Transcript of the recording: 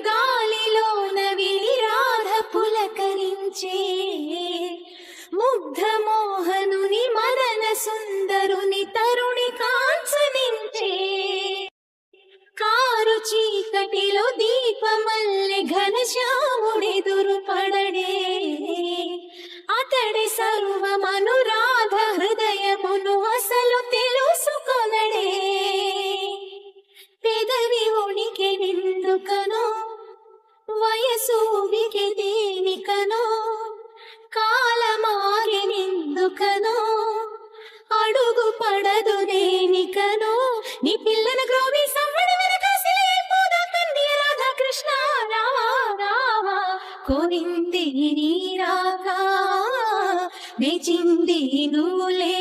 గాలిలోన విని రాధ పులకరించే ముగ్ధ మోహనుని మదన సుందరుని తరుణి కాంచనించే కారు చీకటిలో దీపమల్లె ఘనశ్యాముడెదురు పడడే అతడి సర్వమనురాధ హృదయమును అసలు తెలుసుకొనడే పెదవి ఉనికి నిందుకనో వయసు ఉనికి దేనికనో కాలమాగి నిందుకనో అడుగు పడదు దేనికనో నీ పిల్లల గ్రోవి సవ్వడి వెనక సిలైపోదా కన్నీ రాధా కృష్ణ రావా రావా కోరింది నీ రాగా మెచింది నువ్వులే